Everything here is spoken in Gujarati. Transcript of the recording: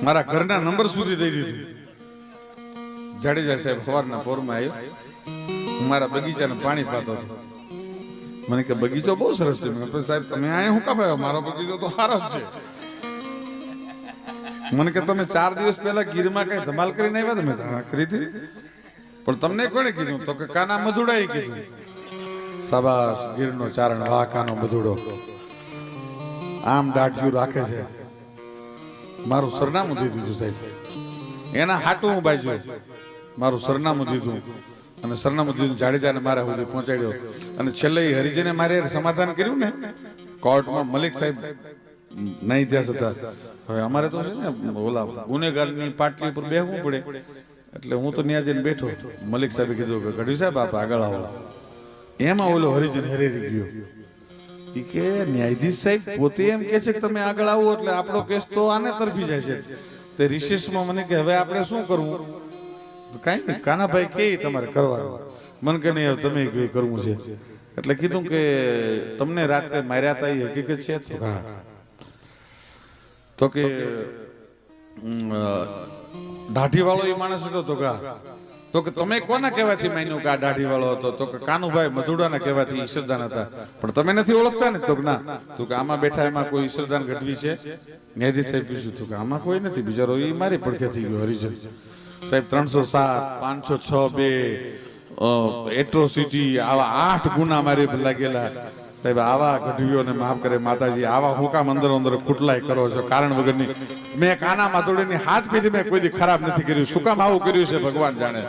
મારા ઘરના નંબર સુધી દઈ દીધું. જાડેજા સાહેબ સવારના પોરમાં આવ્યો, હું મારા બગીચાને પાણી પાતો હતો. મને કે બગીચો બહુ સરસ છે. મેં કહ્યું સાહેબ તમે અહીંયા શું કામ આવ્યો? મારો બગીચો તો સારો જ છે. મને કે તમે 4 દિવસ પહેલા ગીરમાં કઈ ધમાલ કરીને આવ્યા? તમે કરી હતી, પણ તમને કોણે કીધું? તો કે કાના મધુડાએ કીધું. શાબાશ, ગીરનો ચારણ, વાહ કાનો મધુડો, આમ દાઢિયું રાખે છે. મારું સરનામું દઈ દીધું સાહેબ, એના હાટું હું બાજ્યો, મારું સરનામું દીધું અને સરનામું દીધું જાડેજાને મારા સુધી પહોંચાડ્યો. અને છેલ્લે હરિજને મારે સમાધાન કર્યું ને કોર્ટમાં. મલિક સાહેબ નહીં થયા છતાં હવે અમારે તો છે ને ઓલા ગુનેગારની પાટલી ઉપર બેહવું પડે, એટલે હું તો ત્યાં જઈને બેઠો. મલિક સાહેબે કીધું કે ગઢવી સાહેબ આપ આગળ આવો. એમાં ઓલો હરિજન હેરેરી ગયો. ઈ કે ન્યાયાધીશ સાહેબ પોતે એમ કે છે કે તમે આગળ આવો એટલે આપણો કેસ તો આને તરફી જાય છે. તે રિસેસમાં મને કે હવે આપણે શું કરવું? કઈ નહીં, કાનાભાઈ કે તમારે કરવાનું. મને કે નહીં તમે કરવું છે. એટલે કીધું કે તમને રાત્રે માર્યા હતા એ હકીકત છે? તો કે દાઢી વાળો એ માણસ હતો. તો કે તમે કોના કહેવાથી માન્યું કે આ દાઢી વાળો હતો? તો કે કાનુભાઈ મધુડાના કહેવાથી ઈશ્વરદાન હતા. પણ તમે નથી ઓળખતા ને? તો કે ના. તો કે આમાં બેઠા એમાં કોઈ ઈશ્વરદાન ગઢવી છે? ન્યાયાધીશ સાહેબ પૂછ્યું. તો કે આમાં કોઈ નથી. બિચારો એ મારી પડખે થઈ ગયો હરિજન સાહેબ. 307, 506, એટ્રોસિટી, આવા 8 ગુના મારી પર લાગેલા સાહેબ. આવા ગઢવીઓને માફ કરે માતાજી. આવા હું કામ અંદર અંદર ખુટલાય કરો છો કારણ વગરની? મેં કાના માતોડીની હાથ પેઢી મેં કોઈ દી ખરાબ નથી કર્યું. શું કામ આવું કર્યું છે ભગવાન જાણે.